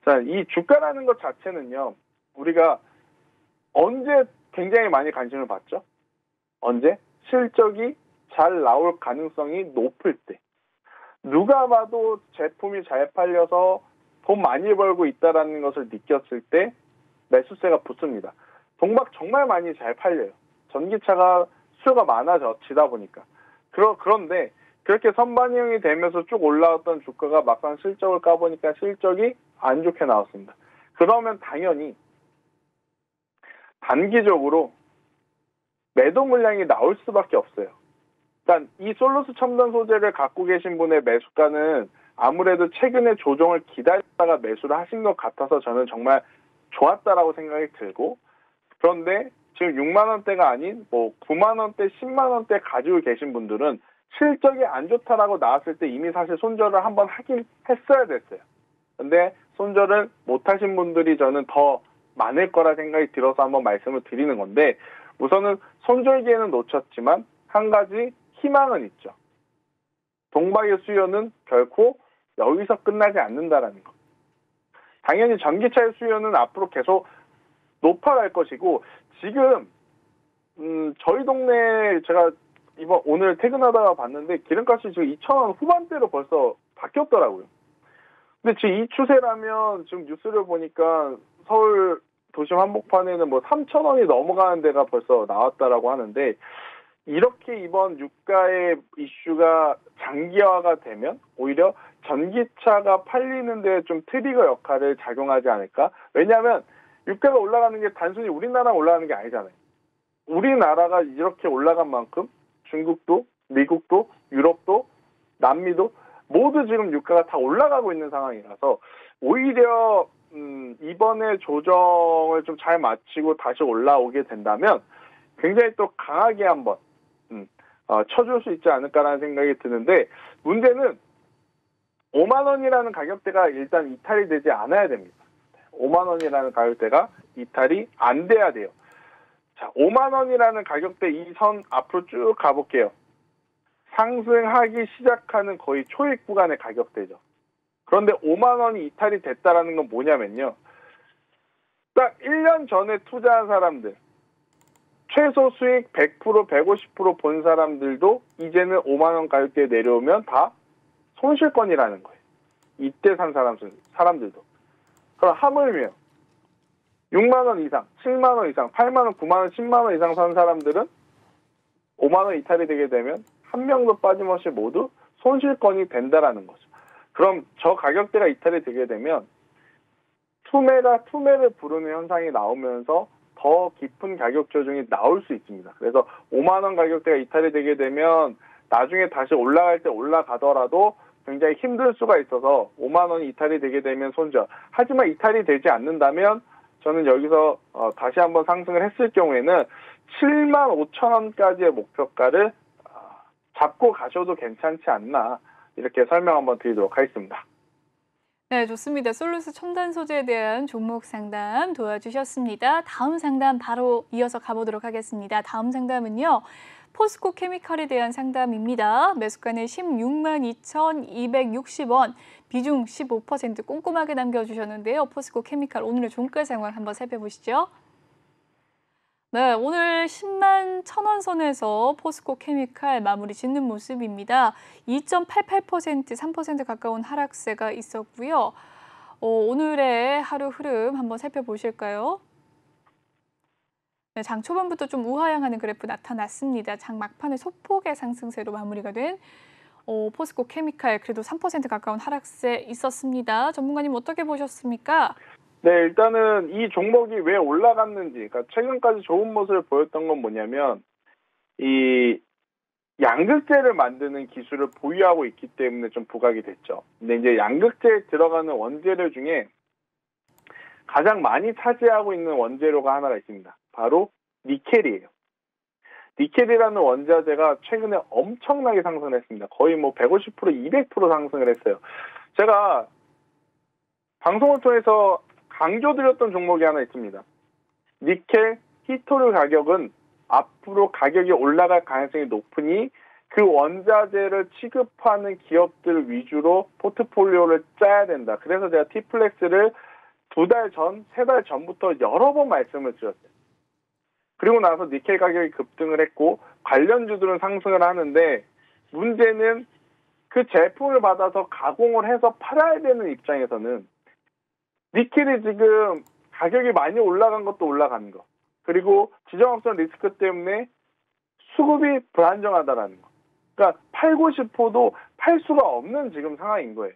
자, 이 주가라는 것 자체는요. 우리가 언제 굉장히 많이 관심을 받죠? 언제? 실적이 잘 나올 가능성이 높을 때. 누가 봐도 제품이 잘 팔려서 돈 많이 벌고 있다는 것을 느꼈을 때 매수세가 붙습니다. 동박 정말 많이 잘 팔려요. 전기차가 수요가 많아지다 보니까. 그런데 그렇게 선반영이 되면서 쭉 올라왔던 주가가 막상 실적을 까보니까 실적이 안 좋게 나왔습니다. 그러면 당연히 단기적으로 매도 물량이 나올 수밖에 없어요. 일단 이 솔루스 첨단 소재를 갖고 계신 분의 매수가는 아무래도 최근에 조정을 기다렸다가 매수를 하신 것 같아서 저는 정말 좋았다라고 생각이 들고, 그런데 지금 6만 원대가 아닌 뭐 9만 원대, 10만 원대 가지고 계신 분들은 실적이 안 좋다라고 나왔을 때 이미 사실 손절을 한번 하긴 했어야 됐어요. 근데 손절을 못 하신 분들이 저는 더 많을 거라 생각이 들어서 한번 말씀을 드리는 건데, 우선은 손절기에는 놓쳤지만 한 가지 희망은 있죠. 동박의 수요는 결코 여기서 끝나지 않는다라는 것. 당연히 전기차의 수요는 앞으로 계속 높아갈 것이고, 지금 저희 동네 제가 오늘 퇴근하다가 봤는데 기름값이 지금 2,000원 후반대로 벌써 바뀌었더라고요. 근데 지금 이 추세라면 지금 뉴스를 보니까 서울 도심 한복판에는 뭐 3,000원이 넘어가는 데가 벌써 나왔다라고 하는데, 이렇게 이번 유가의 이슈가 장기화가 되면 오히려 전기차가 팔리는 데 좀 트리거 역할을 작용하지 않을까? 왜냐하면 유가가 올라가는 게 단순히 우리나라 올라가는 게 아니잖아요. 우리나라가 이렇게 올라간 만큼 중국도, 미국도, 유럽도, 남미도 모두 지금 유가가 다 올라가고 있는 상황이라서 오히려 이번에 조정을 좀 잘 마치고 다시 올라오게 된다면 굉장히 또 강하게 한번 쳐줄 수 있지 않을까라는 생각이 드는데, 문제는 5만 원이라는 가격대가 일단 이탈이 되지 않아야 됩니다. 5만 원이라는 가격대가 이탈이 안 돼야 돼요. 자, 5만 원이라는 가격대 이 선 앞으로 쭉 가볼게요. 상승하기 시작하는 거의 초입 구간의 가격대죠. 그런데 5만 원이 이탈이 됐다라는 건 뭐냐면요. 딱 1년 전에 투자한 사람들, 최소 수익 100%, 150% 본 사람들도 이제는 5만 원 가격대에 내려오면 다 손실권이라는 거예요. 이때 산 사람들도. 그럼 하물며 6만 원 이상, 7만 원 이상, 8만 원, 9만 원, 10만 원 이상 산 사람들은 5만 원 이탈이 되게 되면 한 명도 빠짐없이 모두 손실권이 된다라는 거죠. 그럼 저 가격대가 이탈이 되게 되면 투매가 투매를 부르는 현상이 나오면서 더 깊은 가격 조정이 나올 수 있습니다. 그래서 5만 원 가격대가 이탈이 되게 되면 나중에 다시 올라갈 때 올라가더라도 굉장히 힘들 수가 있어서 5만 원이 이탈이 되게 되면 손절. 하지만 이탈이 되지 않는다면 저는 여기서 다시 한번 상승을 했을 경우에는 7만 5천 원까지의 목표가를 잡고 가셔도 괜찮지 않나, 이렇게 설명 한번 드리도록 하겠습니다. 네, 좋습니다. 솔루스 첨단 소재에 대한 종목 상담 도와주셨습니다. 다음 상담 바로 이어서 가보도록 하겠습니다. 다음 상담은요, 포스코 케미칼에 대한 상담입니다. 매수가는 16만 2,260원, 비중 15% 꼼꼼하게 남겨주셨는데요. 포스코 케미칼 오늘의 종가 상황 한번 살펴보시죠. 네, 오늘 10만 1,000원 선에서 포스코 케미칼 마무리 짓는 모습입니다. 2.88%, 3% 가까운 하락세가 있었고요. 오늘의 하루 흐름 한번 살펴보실까요? 네, 장 초반부터 좀 우하향하는 그래프 나타났습니다. 장 막판에 소폭의 상승세로 마무리가 된 포스코 케미칼, 그래도 3% 가까운 하락세 있었습니다. 전문가님 어떻게 보셨습니까? 네, 일단은 이 종목이 왜 올라갔는지, 그러니까 최근까지 좋은 모습을 보였던 건 뭐냐면 이 양극재를 만드는 기술을 보유하고 있기 때문에 좀 부각이 됐죠. 근데 이제 양극재에 들어가는 원재료 중에 가장 많이 차지하고 있는 원재료가 하나가 있습니다. 바로 니켈이에요. 니켈이라는 원자재가 최근에 엄청나게 상승을 했습니다. 거의 뭐 150%, 200% 상승을 했어요. 제가 방송을 통해서 강조드렸던 종목이 하나 있습니다. 니켈 히토류 가격은 앞으로 가격이 올라갈 가능성이 높으니 그 원자재를 취급하는 기업들 위주로 포트폴리오를 짜야 된다. 그래서 제가 T플렉스를 2달 전, 3달 전부터 여러 번 말씀을 드렸어요. 그리고 나서 니켈 가격이 급등을 했고 관련주들은 상승을 하는데, 문제는 그 제품을 받아서 가공을 해서 팔아야 되는 입장에서는 니켈이 지금 가격이 많이 올라간 것도 올라가는 거, 그리고 지정학적 리스크 때문에 수급이 불안정하다라는 거. 그러니까 팔고 싶어도 팔 수가 없는 지금 상황인 거예요.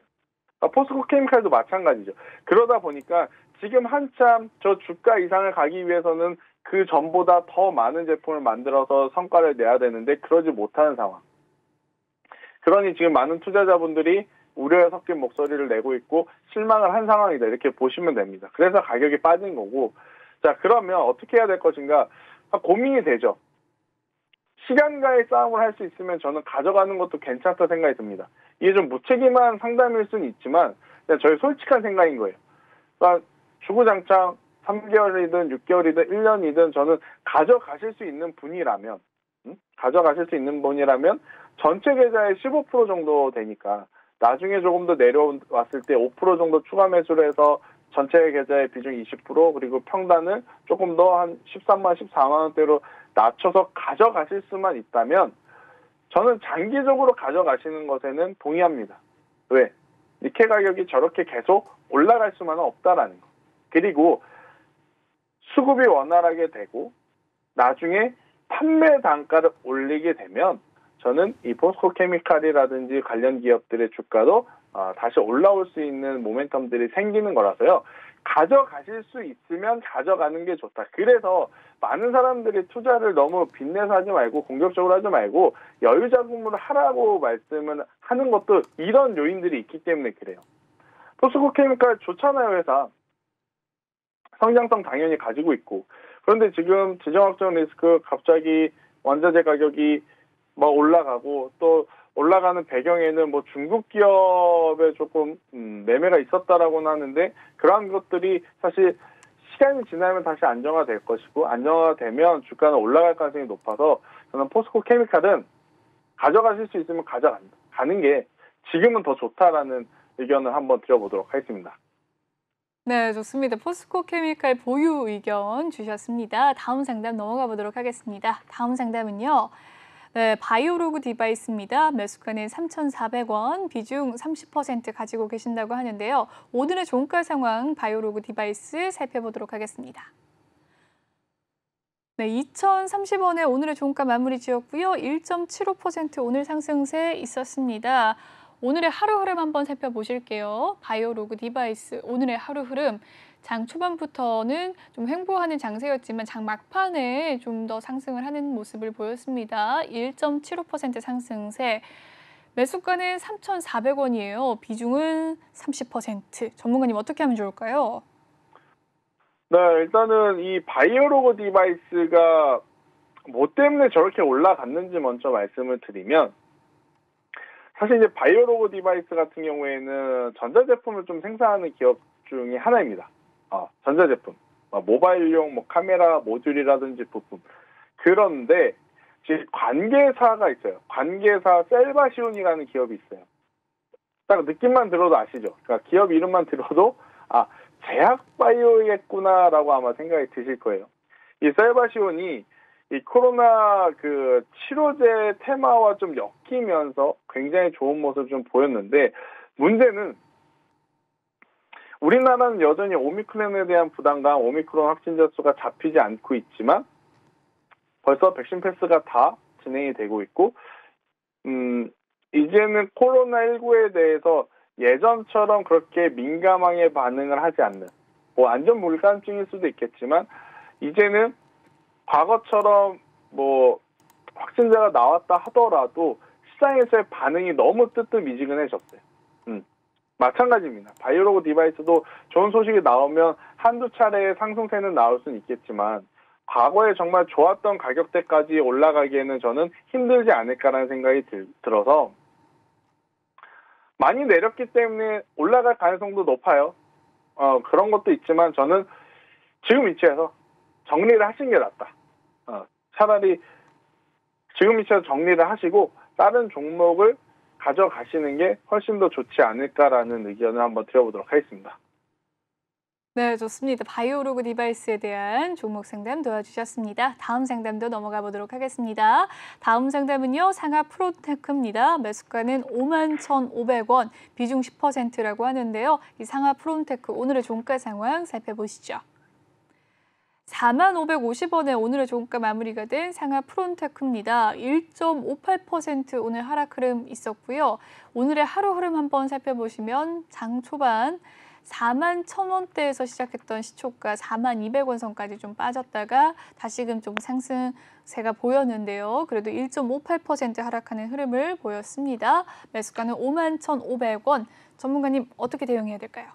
그러니까 포스코 케미칼도 마찬가지죠. 그러다 보니까 지금 한참 저 주가 이상을 가기 위해서는 그 전보다 더 많은 제품을 만들어서 성과를 내야 되는데 그러지 못하는 상황. 그러니 지금 많은 투자자분들이 우려에 섞인 목소리를 내고 있고 실망을 한 상황이다, 이렇게 보시면 됩니다. 그래서 가격이 빠진 거고, 자, 그러면 어떻게 해야 될 것인가? 고민이 되죠. 시간과의 싸움을 할 수 있으면 저는 가져가는 것도 괜찮다 생각이 듭니다. 이게 좀 무책임한 상담일 수는 있지만 그냥 저의 솔직한 생각인 거예요. 그러니까 주구장창 3개월이든 6개월이든 1년이든 저는 가져가실 수 있는 분이라면 전체 계좌의 15% 정도 되니까 나중에 조금 더 내려왔을 때 5% 정도 추가 매수를 해서 전체 계좌의 비중 20% 그리고 평단을 조금 더 한 13만, 14만 원대로 낮춰서 가져가실 수만 있다면 저는 장기적으로 가져가시는 것에는 동의합니다. 왜? 니켈 가격이 저렇게 계속 올라갈 수만은 없다라는 거. 그리고 수급이 원활하게 되고 나중에 판매 단가를 올리게 되면 저는 이 포스코 케미칼이라든지 관련 기업들의 주가도 다시 올라올 수 있는 모멘텀들이 생기는 거라서요. 가져가실 수 있으면 가져가는 게 좋다. 그래서 많은 사람들이 투자를 너무 빚내서 하지 말고 공격적으로 하지 말고 여유 자금으로 하라고 말씀을 하는 것도 이런 요인들이 있기 때문에 그래요. 포스코 케미칼 좋잖아요, 회사. 성장성 당연히 가지고 있고. 그런데 지금 지정학적 리스크 갑자기 원자재 가격이 막 올라가고 또 올라가는 배경에는 뭐 중국 기업에 조금 매매가 있었다라고는 하는데 그러한 것들이 사실 시간이 지나면 다시 안정화될 것이고 안정화되면 주가는 올라갈 가능성이 높아서 저는 포스코 케미칼은 가져가실 수 있으면 가져가는 게 지금은 더 좋다라는 의견을 한번 드려보도록 하겠습니다. 네, 좋습니다. 포스코 케미칼 보유 의견 주셨습니다. 다음 상담 넘어가 보도록 하겠습니다. 다음 상담은요. 네, 바이오로그 디바이스입니다. 매수가는 3,400원, 비중 30% 가지고 계신다고 하는데요. 오늘의 종가 상황 바이오로그 디바이스 살펴보도록 하겠습니다. 네, 2,030원에 오늘의 종가 마무리 지었고요. 1.75% 오늘 상승세 있었습니다. 오늘의 하루 흐름 한번 살펴보실게요. 바이오로그 디바이스 오늘의 하루 흐름. 장 초반부터는 좀 횡보하는 장세였지만 장 막판에 좀 더 상승을 하는 모습을 보였습니다. 1.75% 상승세. 매수가는 3,400원이에요. 비중은 30%. 전문가님 어떻게 하면 좋을까요? 네, 일단은 이 바이오로그 디바이스가 뭐 때문에 저렇게 올라갔는지 먼저 말씀을 드리면 사실 이제 바이오로그 디바이스 같은 경우에는 전자제품을 좀 생산하는 기업 중에 하나입니다. 전자제품, 모바일용 뭐 카메라 모듈이라든지 부품. 그런데 지금 관계사가 있어요. 관계사 셀바시온이라는 기업이 있어요. 딱 느낌만 들어도 아시죠? 그러니까 기업 이름만 들어도 제약바이오겠구나라고 아마 생각이 드실 거예요. 이 셀바시온이 이 코로나 그 치료제 테마와 좀 엮이면서 굉장히 좋은 모습을 좀 보였는데 문제는 우리나라는 여전히 오미크론에 대한 부담감, 오미크론 확진자 수가 잡히지 않고 있지만 벌써 백신 패스가 다 진행이 되고 있고 이제는 코로나19에 대해서 예전처럼 그렇게 민감하게 반응을 하지 않는 뭐 안전 불감증일 수도 있겠지만 이제는 과거처럼 뭐 확진자가 나왔다 하더라도 시장에서의 반응이 너무 뜨뜻미지근해졌어요. 마찬가지입니다. 바이오로그 디바이스도 좋은 소식이 나오면 한두 차례의 상승세는 나올 수는 있겠지만 과거에 정말 좋았던 가격대까지 올라가기에는 저는 힘들지 않을까라는 생각이 들어서 많이 내렸기 때문에 올라갈 가능성도 높아요. 그런 것도 있지만 저는 지금 위치에서 정리를 하시는 게 낫다. 차라리 지금 위치에서 정리를 하시고 다른 종목을 가져가시는 게 훨씬 더 좋지 않을까라는 의견을 한번 드려보도록 하겠습니다. 네, 좋습니다. 바이오로그 디바이스에 대한 종목 상담 도와주셨습니다. 다음 상담도 넘어가 보도록 하겠습니다. 다음 상담은요. 상하 프론테크입니다. 매수가는 51,500원, 비중 10%라고 하는데요. 이 상하 프론테크 오늘의 종가 상황 살펴보시죠. 4,550원에 오늘의 종가 마무리가 된 상하 프론테크입니다. 1.58% 오늘 하락 흐름 있었고요. 오늘의 하루 흐름 한번 살펴보시면 장 초반 41,000원대에서 시작했던 시초가 42,200원 선까지 좀 빠졌다가 다시금 좀 상승세가 보였는데요. 그래도 1.58% 하락하는 흐름을 보였습니다. 매수가는 51,500원. 전문가님 어떻게 대응해야 될까요?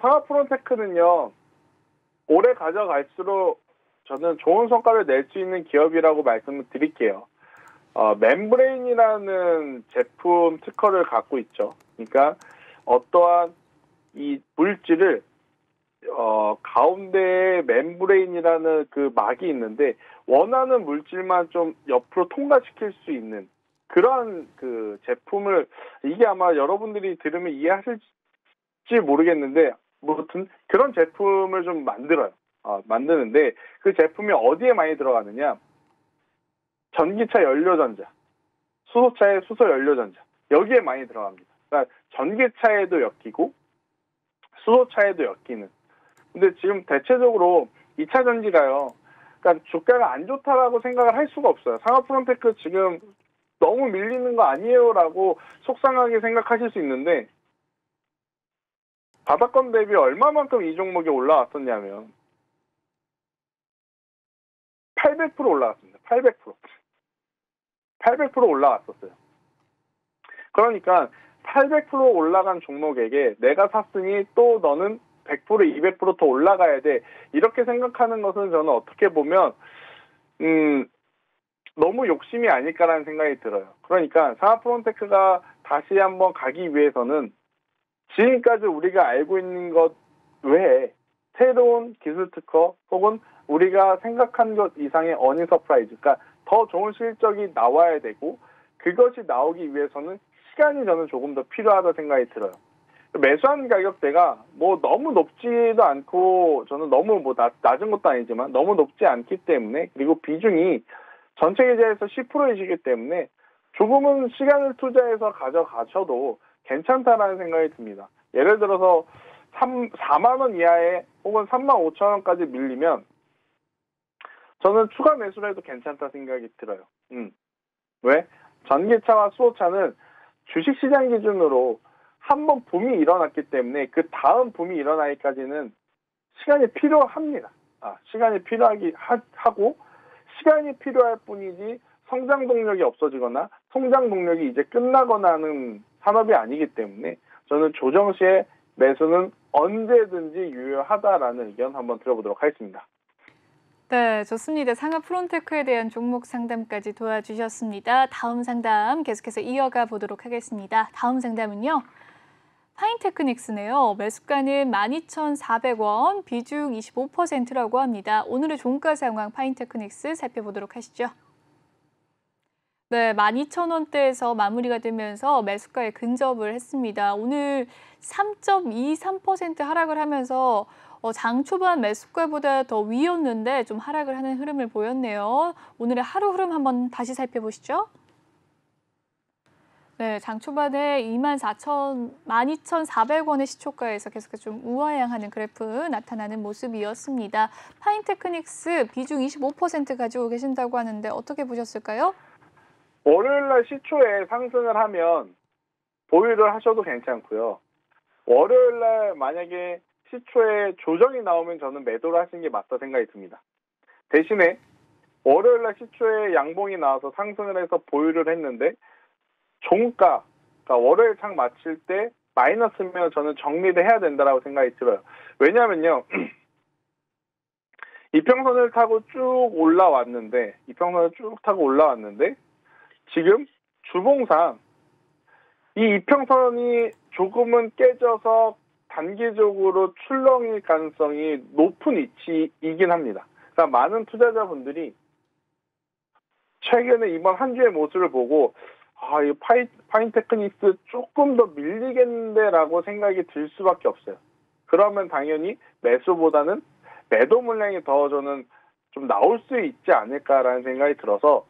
상하 프론테크는요. 오래 가져갈수록 저는 좋은 성과를 낼 수 있는 기업이라고 말씀을 드릴게요. 멤브레인이라는 제품 특허를 갖고 있죠. 그러니까 어떠한 이 물질을 가운데에 멤브레인이라는 그 막이 있는데 원하는 물질만 좀 옆으로 통과시킬 수 있는 그러한 그 제품을 이게 아마 여러분들이 들으면 이해하실지 모르겠는데 아무튼 그런 제품을 좀 만들어요. 만드는데 그 제품이 어디에 많이 들어가느냐? 전기차 연료전자, 수소차의 수소 연료전자 여기에 많이 들어갑니다. 그러니까 전기차에도 엮이고 수소차에도 엮이는. 근데 지금 대체적으로 2차 전지가요. 그러니까 주가가 안 좋다라고 생각을 할 수가 없어요. 상하프론테크 지금 너무 밀리는 거 아니에요라고 속상하게 생각하실 수 있는데 바닥권 대비 얼마만큼 이 종목이 올라왔었냐면 800% 올라왔습니다. 800%. 800% 올라왔었어요. 그러니까 800% 올라간 종목에게 내가 샀으니 또 너는 100%, 200% 더 올라가야 돼. 이렇게 생각하는 것은 저는 어떻게 보면 너무 욕심이 아닐까라는 생각이 들어요. 그러니까 상하프론테크가 다시 한번 가기 위해서는 지금까지 우리가 알고 있는 것 외에 새로운 기술 특허 혹은 우리가 생각한 것 이상의 어닝 서프라이즈, 그러니까 더 좋은 실적이 나와야 되고 그것이 나오기 위해서는 시간이 저는 조금 더 필요하다 생각이 들어요. 매수하는 가격대가 뭐 너무 높지도 않고 저는 너무 뭐 낮은 것도 아니지만 너무 높지 않기 때문에 그리고 비중이 전체 계좌에서 10%이시기 때문에 조금은 시간을 투자해서 가져가셔도 괜찮다라는 생각이 듭니다. 예를 들어서 4만 원 이하에 혹은 3만 5천 원까지 밀리면 저는 추가 매수를 해도 괜찮다 생각이 들어요. 왜? 전기차와 수소차는 주식시장 기준으로 한번 붐이 일어났기 때문에 그 다음 붐이 일어나기까지는 시간이 필요합니다. 시간이 하고 시간이 필요할 뿐이지 성장 동력이 없어지거나 성장 동력이 이제 끝나거나 하는 산업이 아니기 때문에 저는 조정 시에 매수는 언제든지 유효하다라는 의견 한번 들어보도록 하겠습니다. 네, 좋습니다. 상하프론테크에 대한 종목 상담까지 도와주셨습니다. 다음 상담 계속해서 이어가 보도록 하겠습니다. 다음 상담은요. 파인테크닉스네요. 매수가는 12,400원, 비중 25%라고 합니다. 오늘의 종가 상황 파인테크닉스 살펴보도록 하시죠. 네, 12,000원대에서 마무리가 되면서 매수가에 근접을 했습니다. 오늘 3.23% 하락을 하면서 장 초반 매수가보다 더 위였는데 좀 하락을 하는 흐름을 보였네요. 오늘의 하루 흐름 한번 다시 살펴보시죠. 네, 장 초반에 12,400원의 시초가에서 계속해서 좀 우하향하는 그래프 나타나는 모습이었습니다. 파인테크닉스 비중 25% 가지고 계신다고 하는데 어떻게 보셨을까요? 월요일날 시초에 상승을 하면 보유를 하셔도 괜찮고요. 월요일날 만약에 시초에 조정이 나오면 저는 매도를 하시는 게 맞다 생각이 듭니다. 대신에 월요일날 시초에 양봉이 나와서 상승을 해서 보유를 했는데 종가, 그러니까 월요일 장 마칠 때 마이너스면 저는 정리를 해야 된다고 생각이 들어요. 왜냐하면요. 이평선을 타고 쭉 올라왔는데 지금 주봉상 이 이평선이 조금은 깨져서 단기적으로 출렁일 가능성이 높은 위치이긴 합니다. 그러니까 많은 투자자분들이 최근에 이번 한 주의 모습을 보고 이 파인테크닉스 조금 더 밀리겠는데라고 생각이 들 수밖에 없어요. 그러면 당연히 매수보다는 매도 물량이 더 저는 좀 나올 수 있지 않을까라는 생각이 들어서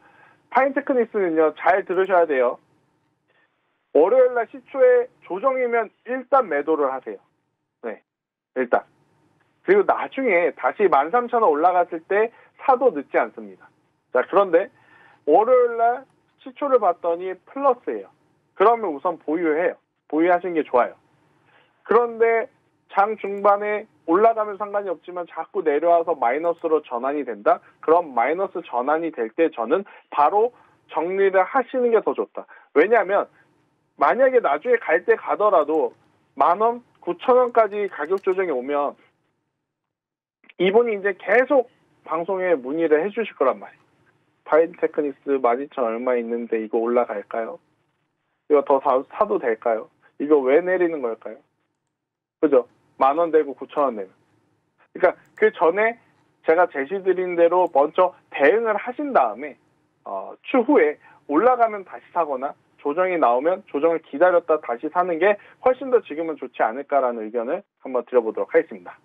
파인테크닉스는요, 잘 들으셔야 돼요. 월요일날 시초에 조정이면 일단 매도를 하세요. 네, 일단. 그리고 나중에 다시 13,000원 올라갔을 때 사도 늦지 않습니다. 자, 그런데 월요일날 시초를 봤더니 플러스예요. 그러면 우선 보유해요. 보유하시는 게 좋아요. 그런데 장 중반에 올라가면 상관이 없지만 자꾸 내려와서 마이너스로 전환이 된다? 그럼 마이너스 전환이 될 때 저는 바로 정리를 하시는 게 더 좋다. 왜냐하면 만약에 나중에 갈 때 가더라도 10,000원, 9,000원까지 가격 조정이 오면 이분이 이제 계속 방송에 문의를 해주실 거란 말이에요. 파인테크닉스 12,000 얼마 있는데 이거 올라갈까요? 이거 더 사도 될까요? 이거 왜 내리는 걸까요? 그죠? 10,000원 되고 9,000원 내면. 그러니까 그 전에 제가 제시드린 대로 먼저 대응을 하신 다음에 추후에 올라가면 다시 사거나 조정이 나오면 조정을 기다렸다 다시 사는 게 훨씬 더 지금은 좋지 않을까라는 의견을 한번 드려보도록 하겠습니다.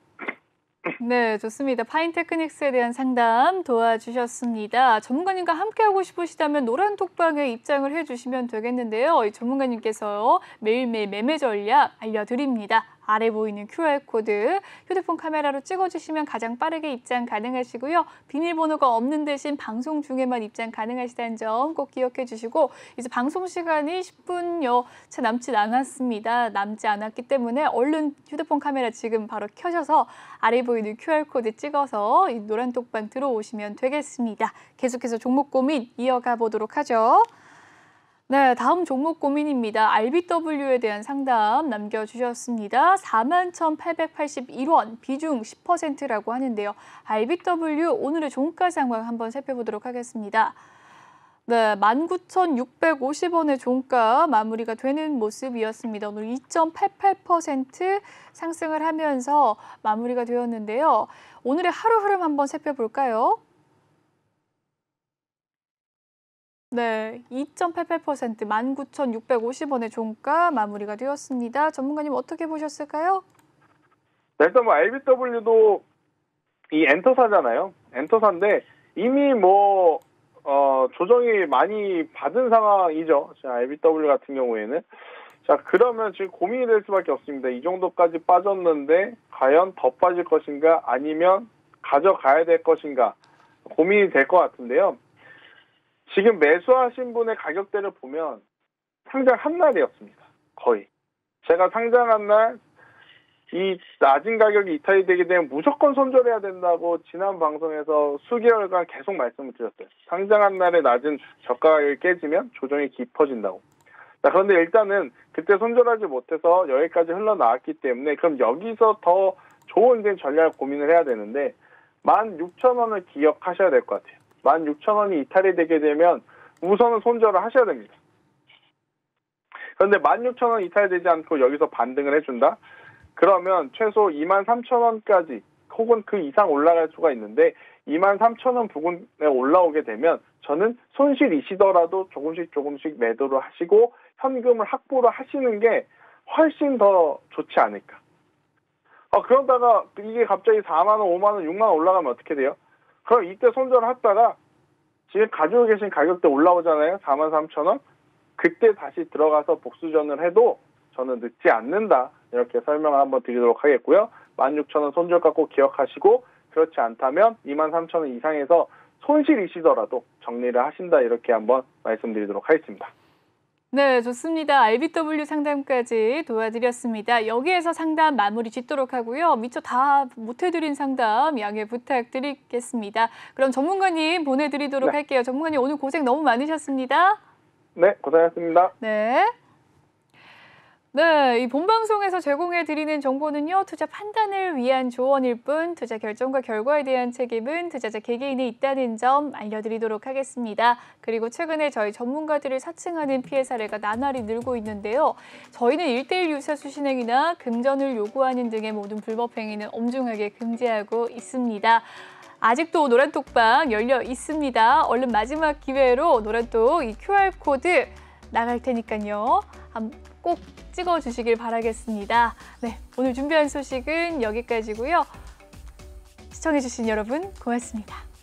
네, 좋습니다. 파인테크닉스에 대한 상담 도와주셨습니다. 전문가님과 함께하고 싶으시다면 노란톡방에 입장을 해주시면 되겠는데요. 이 전문가님께서 매일매일 매매 전략 알려드립니다. 아래 보이는 QR코드 휴대폰 카메라로 찍어주시면 가장 빠르게 입장 가능하시고요. 비밀번호가 없는 대신 방송 중에만 입장 가능하시다는 점 꼭 기억해 주시고 이제 방송 시간이 10분여 채 남지 않았습니다. 남지 않았기 때문에 얼른 휴대폰 카메라 지금 바로 켜셔서 아래 보이는 QR코드 찍어서 이 노란톡방 들어오시면 되겠습니다. 계속해서 종목 고민 이어가 보도록 하죠. 네, 다음 종목 고민입니다. RBW에 대한 상담 남겨주셨습니다. 41,881원, 비중 10%라고 하는데요. RBW 오늘의 종가 상황 한번 살펴보도록 하겠습니다. 네, 19,650원의 종가 마무리가 되는 모습이었습니다. 오늘 2.88% 상승을 하면서 마무리가 되었는데요. 오늘의 하루 흐름 한번 살펴볼까요? 네, 2.88% 19,650원의 종가 마무리가 되었습니다. 전문가님 어떻게 보셨을까요? 네, 일단 뭐 RBW도 이 엔터사잖아요. 엔터사인데 이미 뭐 조정이 많이 받은 상황이죠. RBW 같은 경우에는. 자, 그러면 지금 고민이 될 수밖에 없습니다. 이 정도까지 빠졌는데 과연 더 빠질 것인가 아니면 가져가야 될 것인가 고민이 될 것 같은데요. 지금 매수하신 분의 가격대를 보면 상장 한 날이었습니다. 거의. 제가 상장한 날 이 낮은 가격이 이탈이 되게 되면 무조건 손절해야 된다고 지난 방송에서 수개월간 계속 말씀을 드렸어요. 상장한 날에 낮은 저가 가격이 깨지면 조정이 깊어진다고. 자, 그런데 일단은 그때 손절하지 못해서 여기까지 흘러나왔기 때문에 그럼 여기서 더 좋은 전략을 고민을 해야 되는데 16,000원을 기억하셔야 될 것 같아요. 16,000원이 이탈이 되게 되면 우선은 손절을 하셔야 됩니다. 그런데 16,000원 이탈되지 않고 여기서 반등을 해준다? 그러면 최소 23,000원까지 혹은 그 이상 올라갈 수가 있는데 23,000원 부근에 올라오게 되면 저는 손실이시더라도 조금씩 매도를 하시고 현금을 확보를 하시는 게 훨씬 더 좋지 않을까. 그러다가 이게 갑자기 4만 원, 5만 원, 6만 원 올라가면 어떻게 돼요? 그럼 이때 손절을 했다가 지금 가지고 계신 가격대 올라오잖아요. 43,000원. 그때 다시 들어가서 복수전을 해도 저는 늦지 않는다. 이렇게 설명을 한번 드리도록 하겠고요. 16,000원 손절가 꼭 기억하시고 그렇지 않다면 23,000원 이상에서 손실이시더라도 정리를 하신다. 이렇게 한번 말씀드리도록 하겠습니다. 네, 좋습니다. RBW 상담까지 도와드렸습니다. 여기에서 상담 마무리 짓도록 하고요. 미처 다 못해드린 상담 양해 부탁드리겠습니다. 그럼 전문가님 보내드리도록 할게요. 전문가님 오늘 고생 너무 많으셨습니다. 네, 고생하셨습니다. 네. 네, 이 본방송에서 제공해드리는 정보는요, 투자 판단을 위한 조언일 뿐 투자 결정과 결과에 대한 책임은 투자자 개개인에 있다는 점 알려드리도록 하겠습니다. 그리고 최근에 저희 전문가들을 사칭하는 피해 사례가 나날이 늘고 있는데요. 저희는 1:1 유사수 신행이나 금전을 요구하는 등의 모든 불법 행위는 엄중하게 금지하고 있습니다. 아직도 노란톡방 열려 있습니다. 얼른 마지막 기회로 노란톡 이 QR코드 나갈 테니까요. 꼭 찍어주시길 바라겠습니다. 네, 오늘 준비한 소식은 여기까지고요. 시청해주신 여러분 고맙습니다.